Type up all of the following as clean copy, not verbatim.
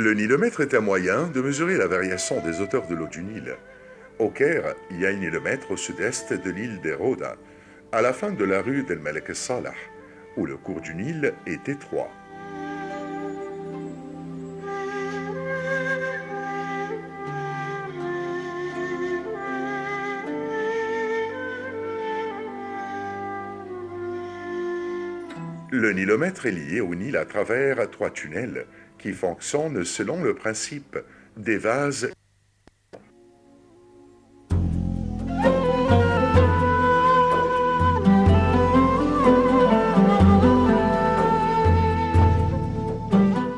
Le nilomètre est un moyen de mesurer la variation des hauteurs de l'eau du Nil. Au Caire, il y a un nilomètre au sud-est de l'île des Rhoda, à la fin de la rue del Malek Salah, où le cours du Nil est étroit. Le nilomètre est lié au Nil à travers 3 tunnels qui fonctionnent selon le principe des vases.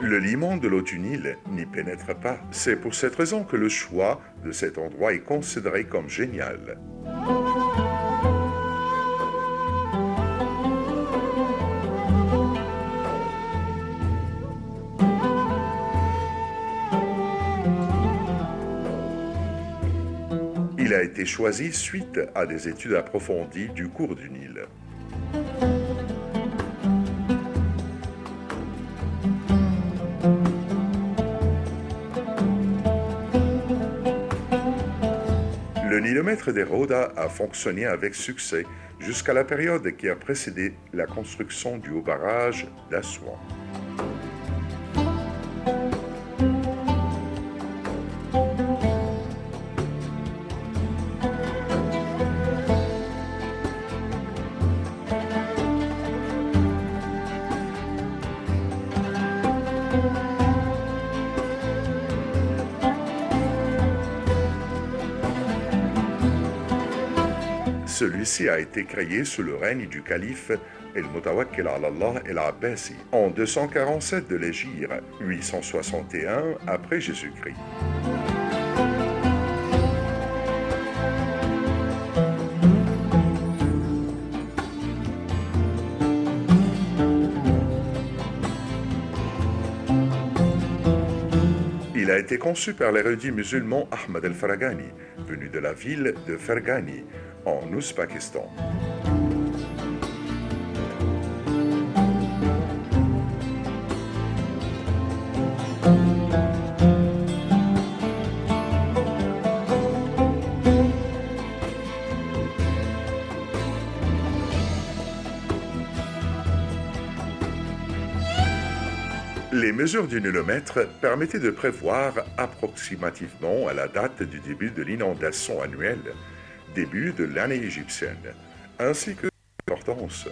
Le limon de l'eau du Nil n'y pénètre pas. C'est pour cette raison que le choix de cet endroit est considéré comme génial. Il a été choisi suite à des études approfondies du cours du Nil. Le nilomètre des Rhoda a fonctionné avec succès jusqu'à la période qui a précédé la construction du haut barrage d'Assouan. Celui-ci a été créé sous le règne du calife El-Mutawakkil ala Allah El-Abbasi en 247 de l'Hégire, 861 après Jésus-Christ. Il a été conçu par l'érudit musulman Ahmad el-Farghani, venu de la ville de Ferghani, en Ouzbékistan. Les mesures du nilomètre permettaient de prévoir approximativement à la date du début de l'inondation annuelle, début de l'année égyptienne, ainsi que l'importance.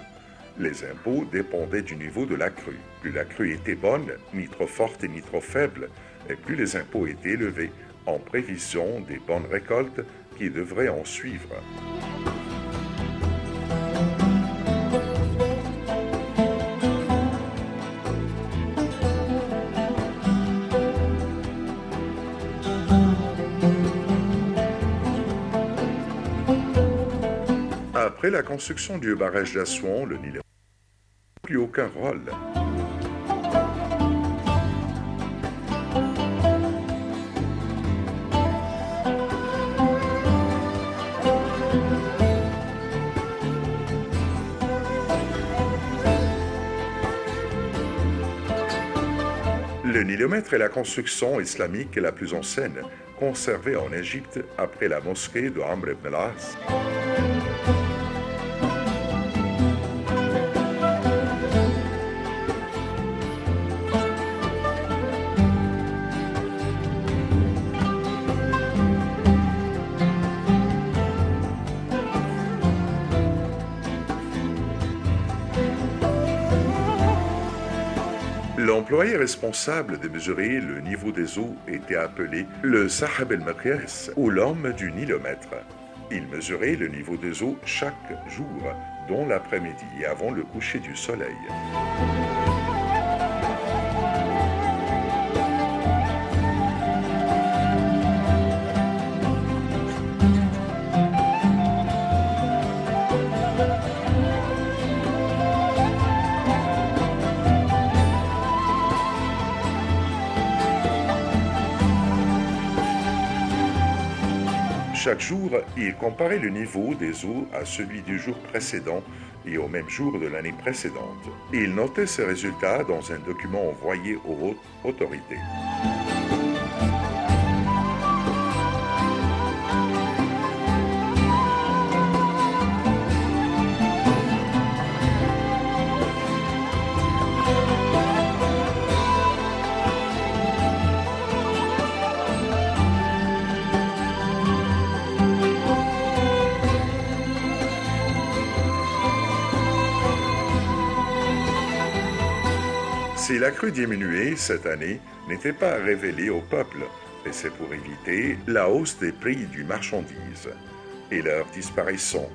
Les impôts dépendaient du niveau de la crue. Plus la crue était bonne, ni trop forte ni trop faible, et plus les impôts étaient élevés, en prévision des bonnes récoltes qui devraient en suivre. Après la construction du barrage d'Assouan, le Nil n'a plus aucun rôle. Le nilomètre est la construction islamique la plus ancienne, conservée en Égypte après la mosquée de Amr ibn al-As. L'employé responsable de mesurer le niveau des eaux était appelé le Sahab el-Maqyas, ou l'homme du nilomètre. Il mesurait le niveau des eaux chaque jour, dont l'après-midi et avant le coucher du soleil. Chaque jour, il comparait le niveau des eaux à celui du jour précédent et au même jour de l'année précédente. Il notait ces résultats dans un document envoyé aux hautes autorités. Si la crue diminuée cette année n'était pas révélée au peuple, et c'est pour éviter la hausse des prix du marchandise et leur disparition,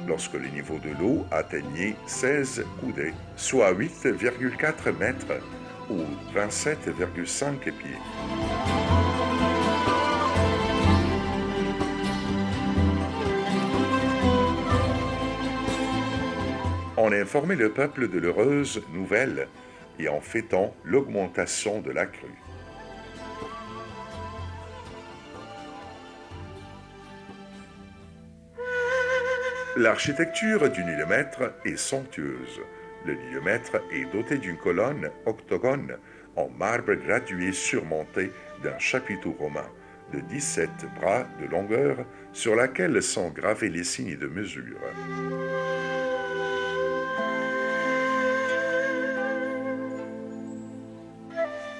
lorsque le niveau de l'eau atteignait 16 coudées, soit 8,4 mètres ou 27,5 pieds. On a informé le peuple de l'heureuse nouvelle et en fêtant l'augmentation de la crue. L'architecture du nilomètre est somptueuse. Le nilomètre est doté d'une colonne octogone en marbre gradué surmontée d'un chapiteau romain de 17 bras de longueur sur laquelle sont gravés les signes de mesure.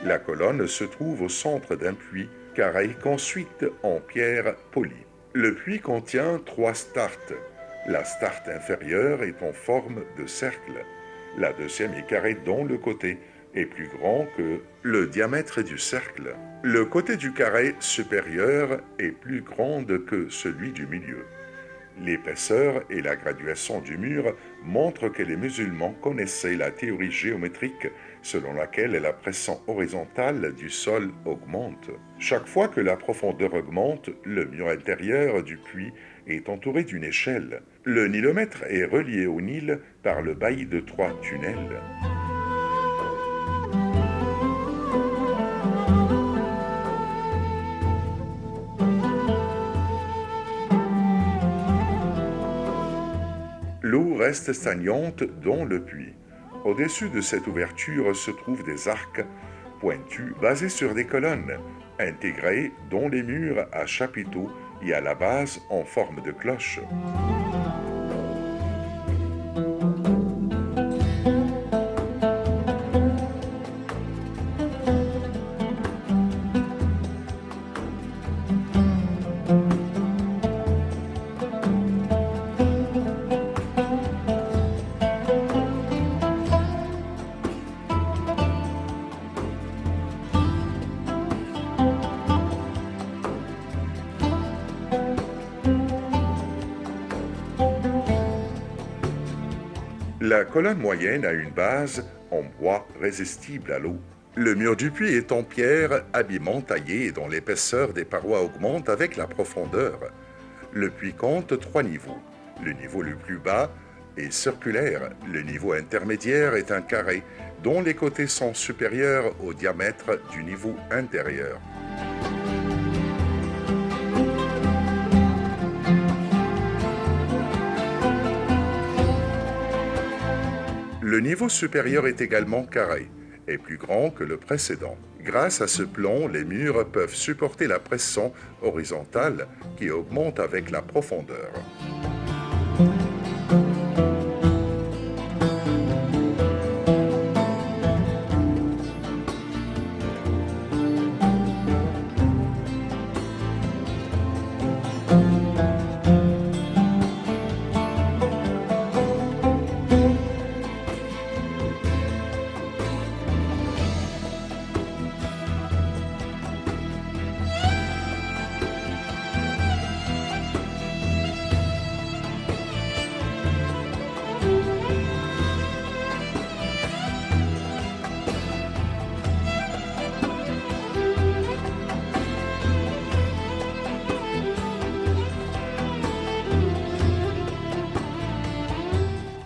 La colonne se trouve au centre d'un puits carré construit en pierre polie. Le puits contient 3 startes. La starte inférieure est en forme de cercle. La deuxième est carrée dont le côté est plus grand que le diamètre du cercle. Le côté du carré supérieur est plus grand que celui du milieu. L'épaisseur et la graduation du mur montrent que les musulmans connaissaient la théorie géométrique selon laquelle la pression horizontale du sol augmente. Chaque fois que la profondeur augmente, le mur intérieur du puits est entouré d'une échelle. Le nilomètre est relié au Nil par le bailli de 3 tunnels. L'eau reste stagnante dans le puits. Au-dessus de cette ouverture se trouvent des arcs pointus basés sur des colonnes, intégrés dans les murs à chapiteaux et à la base en forme de cloche. La colonne moyenne a une base en bois résistible à l'eau. Le mur du puits est en pierre habilement taillée et dont l'épaisseur des parois augmente avec la profondeur. Le puits compte 3 niveaux. Le niveau le plus bas est circulaire. Le niveau intermédiaire est un carré dont les côtés sont supérieurs au diamètre du niveau intérieur. Le niveau supérieur est également carré et plus grand que le précédent. Grâce à ce plan, les murs peuvent supporter la pression horizontale qui augmente avec la profondeur.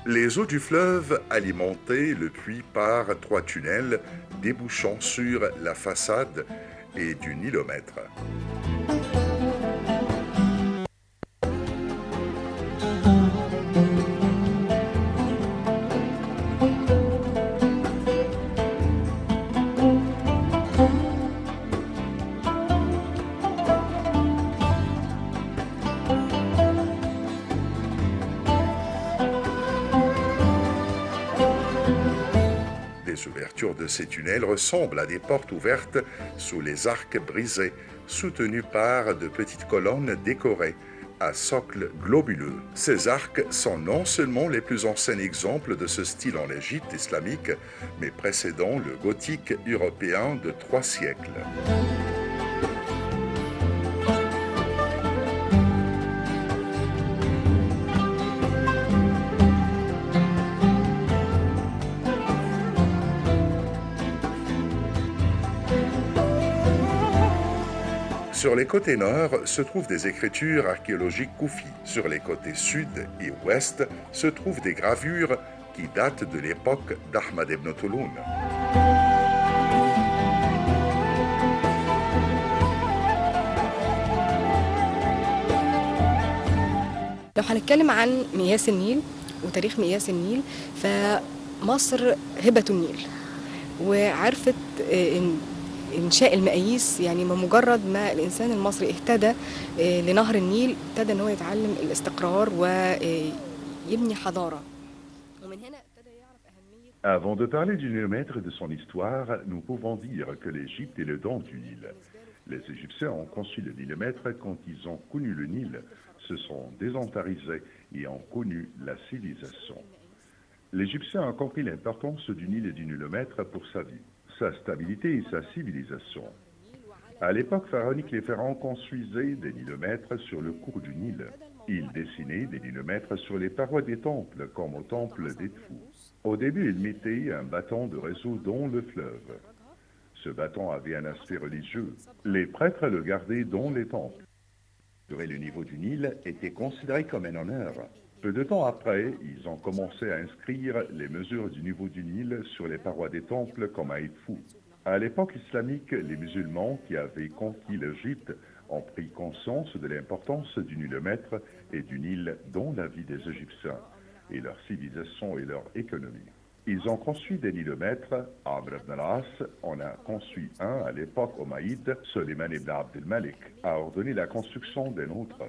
Les eaux du fleuve alimentaient le puits par 3 tunnels débouchant sur la façade et du nilomètre. Les ouvertures de ces tunnels ressemblent à des portes ouvertes sous les arcs brisés, soutenus par de petites colonnes décorées à socle globuleux. Ces arcs sont non seulement les plus anciens exemples de ce style en Égypte islamique, mais précédant le gothique européen de 3 siècles. Sur les côtés nord se trouvent des écritures archéologiques koufis. Sur les côtés sud et ouest se trouvent des gravures qui datent de l'époque d'Ahmad ibn Touloun. لو هنتكلم عن مياه النيل وتاريخ مياه النيل فمصر هبة النيل وعرفت إنشاء المقاييس يعني بمجرد ما الإنسان المصري اهتدى لنهر النيل ابتدى إن هو يتعلم الاستقرار ويبني حضارة ومن هنا ابتدى يعرف أهمية. Avant de parler du Nilomètre et de son histoire, nous pouvons dire que l'Égypte est le don du Nil. Les Égyptiens ont conçu le Nilomètre quand ils ont connu le Nil, se sont désentarisés et ont connu la civilisation. L'Égyptien a compris l'importance du Nil et du Nilomètre pour sa vie, sa stabilité et sa civilisation. À l'époque pharaonique, les pharaons construisaient des nilomètres sur le cours du Nil. Ils dessinaient des nilomètres sur les parois des temples, comme au temple d'Edfou. Au début, ils mettaient un bâton de réseau dans le fleuve. Ce bâton avait un aspect religieux. Les prêtres le gardaient dans les temples. Le niveau du Nil était considéré comme un honneur. Peu de temps après, ils ont commencé à inscrire les mesures du niveau du Nil sur les parois des temples comme à Edfou. À l'époque islamique, les musulmans qui avaient conquis l'Égypte ont pris conscience de l'importance du Nilomètre et du Nil dans la vie des Égyptiens et leur civilisation et leur économie. Ils ont construit des nilomètres. Amr ibn al-As en a construit un à l'époque omaïde. Sulayman ibn Abd al-Malik a ordonné la construction d'un autre.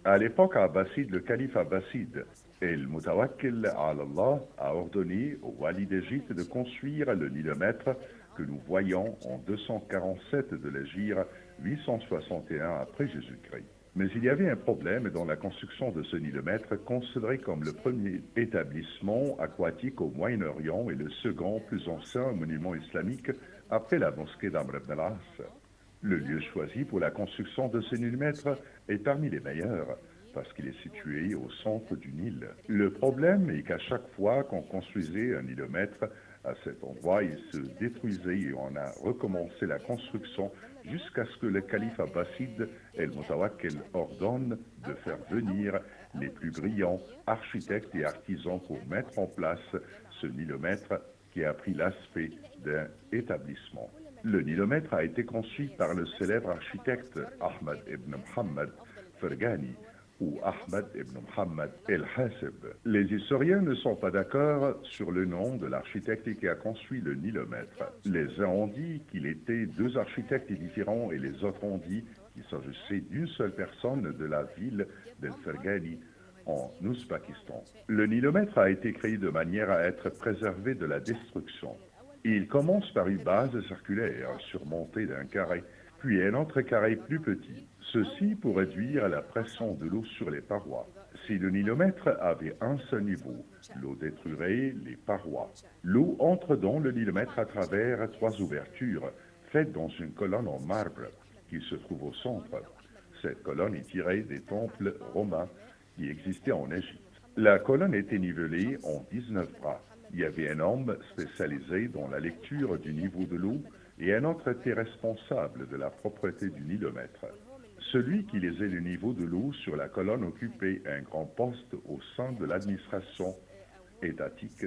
À l'époque abbasside, le calife abbasside El-Mutawakkil al-Allah a ordonné au wali d'Égypte de construire le nilomètre que nous voyons en 247 de l'Hégire 861 après Jésus-Christ. Mais il y avait un problème dans la construction de ce nilomètre, considéré comme le premier établissement aquatique au Moyen-Orient et le second plus ancien monument islamique après la mosquée d'Amr ibn al-As. Le lieu choisi pour la construction de ce nilomètre est parmi les meilleurs, parce qu'il est situé au centre du Nil. Le problème est qu'à chaque fois qu'on construisait un nilomètre, à cet endroit, il se détruisait et on a recommencé la construction jusqu'à ce que le calife abbasside El-Mutawakkil ordonne de faire venir les plus brillants architectes et artisans pour mettre en place ce nilomètre qui a pris l'aspect d'un établissement. Le nilomètre a été conçu par le célèbre architecte Ahmad ibn Muhammad Ferghani ou Ahmad ibn Muhammad el-Hasib. Les historiens ne sont pas d'accord sur le nom de l'architecte qui a construit le nilomètre. Les uns ont dit qu'il était deux architectes différents et les autres ont dit qu'il s'agissait d'une seule personne de la ville d'El-Ferghani en Ouzbékistan. Le nilomètre a été créé de manière à être préservé de la destruction. Il commence par une base circulaire surmontée d'un carré, puis un autre carré plus petit. Ceci pour réduire la pression de l'eau sur les parois. Si le nilomètre avait un seul niveau, l'eau détruirait les parois. L'eau entre dans le nilomètre à travers trois ouvertures, faites dans une colonne en marbre qui se trouve au centre. Cette colonne est tirée des temples romains qui existaient en Égypte. La colonne était nivelée en 19 bras. Il y avait un homme spécialisé dans la lecture du niveau de l'eau et un autre était responsable de la propreté du nilomètre. Celui qui lisait le niveau de l'eau sur la colonne occupait un grand poste au sein de l'administration étatique,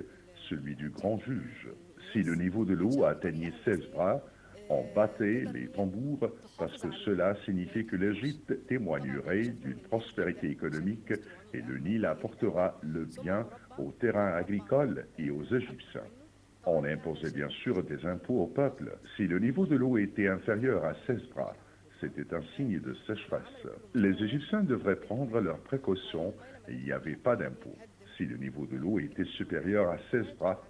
celui du grand juge. Si le niveau de l'eau atteignait 16 bras, on battait les tambours parce que cela signifiait que l'Égypte témoignerait d'une prospérité économique et le Nil apportera le bien aux terrains agricoles et aux Égyptiens. On imposait bien sûr des impôts au peuple. Si le niveau de l'eau était inférieur à 16 bras, c'était un signe de sécheresse. Les Égyptiens devraient prendre leurs précautions et il n'y avait pas d'impôt. Si le niveau de l'eau était supérieur à 16 bras,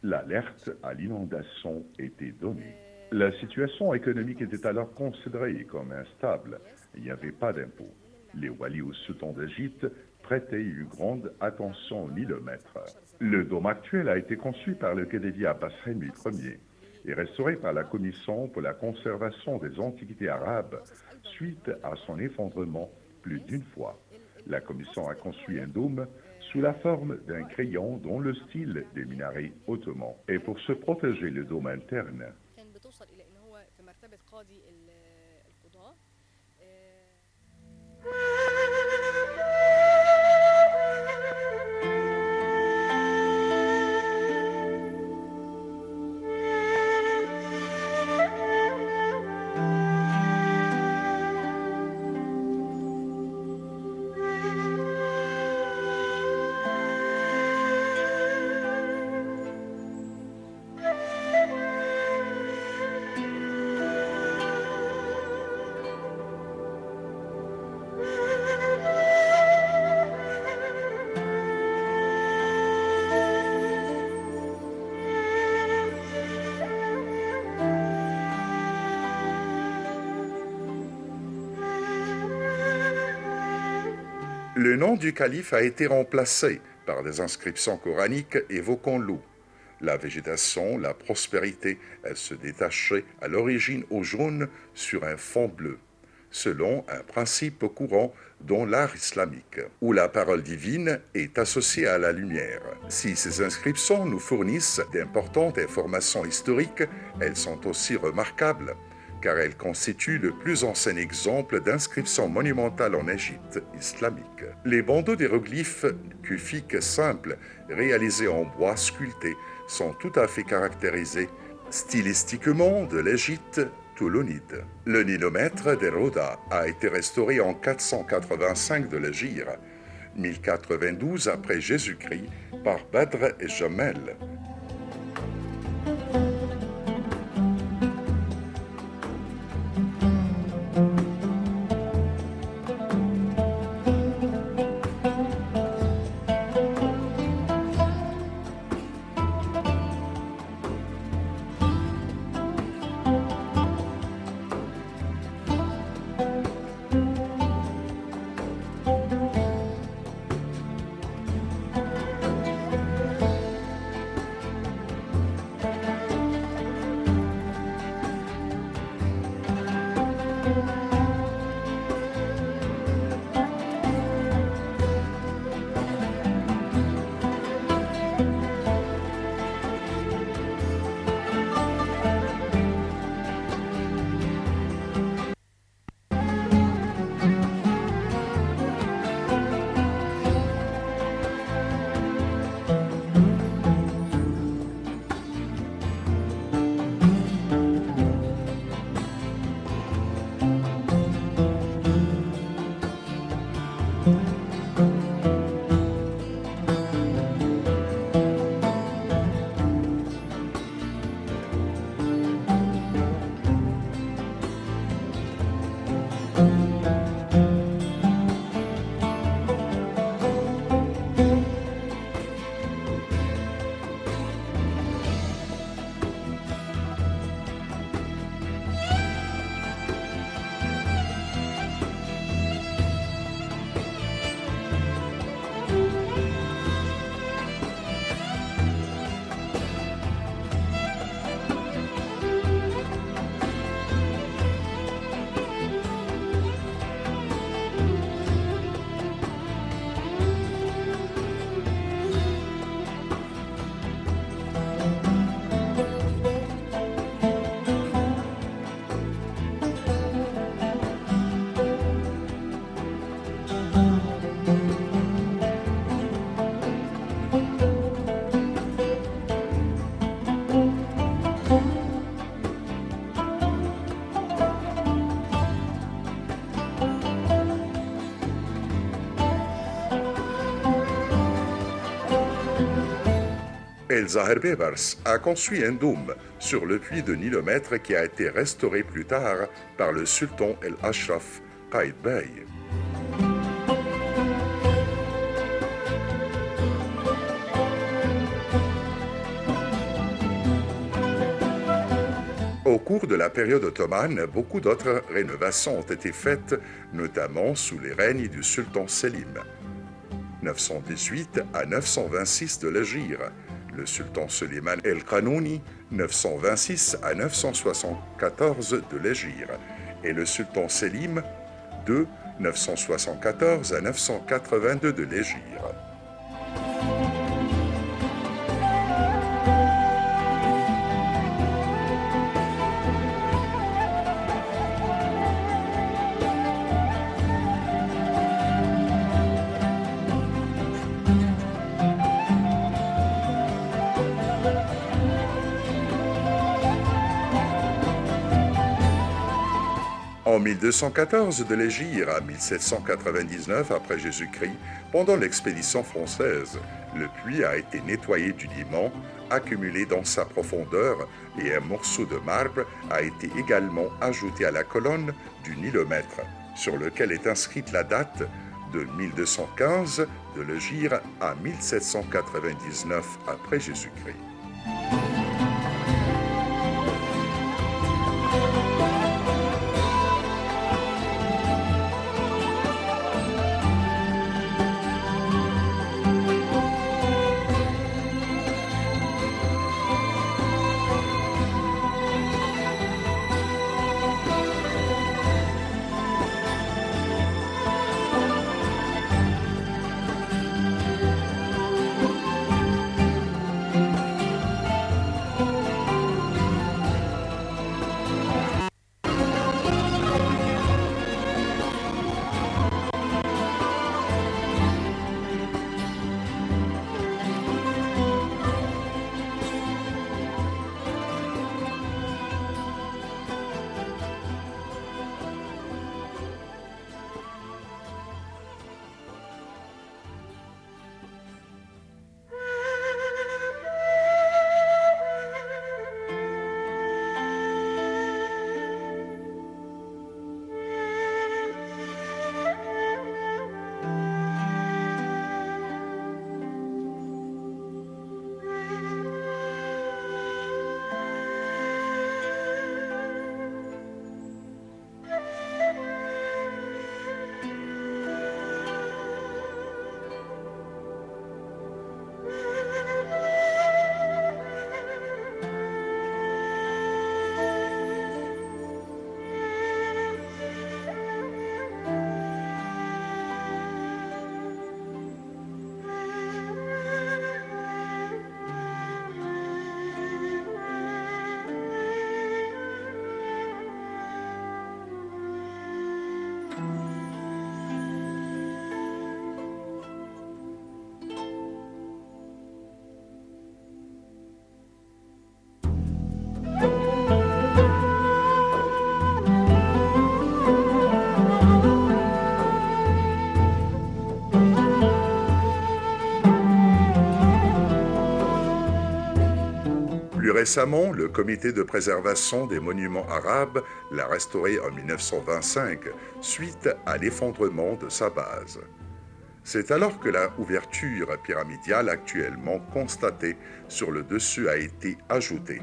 L'alerte à l'inondation était donnée. La situation économique était alors considérée comme instable. Il n'y avait pas d'impôts. Les walis au sultan d'Égypte prêtaient une grande attention au Nilomètre. Le dôme actuel a été conçu par le Khedive Abbas Henry Ier et restauré par la Commission pour la conservation des antiquités arabes suite à son effondrement plus d'une fois. La Commission a construit un dôme sous la forme d'un crayon dans le style des minarets ottomans. Et pour se protéger le dôme interne, le nom du calife a été remplacé par des inscriptions coraniques évoquant l'eau. La végétation, la prospérité, elle se détachait à l'origine au jaune sur un fond bleu, selon un principe courant dans l'art islamique, où la parole divine est associée à la lumière. Si ces inscriptions nous fournissent d'importantes informations historiques, elles sont aussi remarquables, car elles constituent le plus ancien exemple d'inscription monumentale en Égypte islamique. Les bandeaux d'hiéroglyphes kufiques simples, réalisés en bois sculpté, sont tout à fait caractérisés stylistiquement de l'Égypte toulonide. Le nilomètre d'Héroda a été restauré en 485 de l'Hégire, 1092 après Jésus-Christ, par Badr et Jamel. El Zahir Bebars a construit un dôme sur le puits de Nilomètre qui a été restauré plus tard par le sultan El Ashraf Qaïd Bey. cours de la période ottomane, beaucoup d'autres rénovations ont été faites, notamment sous les règnes du sultan Selim. 918 à 926 de l'Hégire, le sultan Suleiman el-Qanouni, 926 à 974 de l'Hégire, et le sultan Selim, de 974 à 982 de l'Hégire. En 1214 de l'Hégire à 1799 après Jésus-Christ, pendant l'expédition française, le puits a été nettoyé du limon accumulé dans sa profondeur et un morceau de marbre a été également ajouté à la colonne du nilomètre, sur lequel est inscrite la date de 1215 de l'Hégire à 1799 après Jésus-Christ. Plus récemment, le Comité de préservation des monuments arabes l'a restauré en 1925 suite à l'effondrement de sa base. C'est alors que la ouverture pyramidale actuellement constatée sur le dessus a été ajoutée.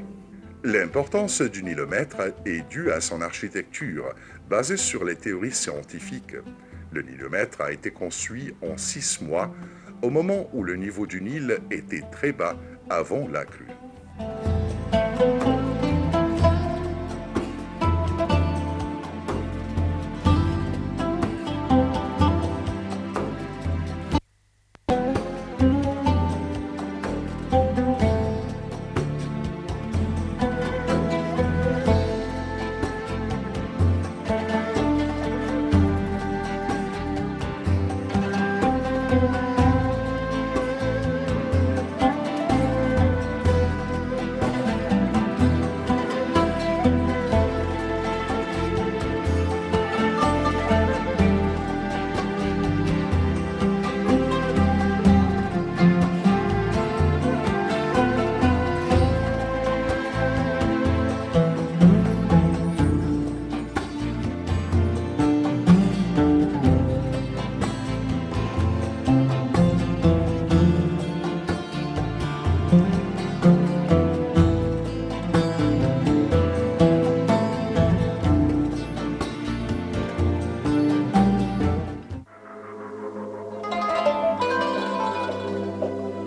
L'importance du nilomètre est due à son architecture, basée sur les théories scientifiques. Le nilomètre a été conçu en 6 mois, au moment où le niveau du Nil était très bas avant la crue.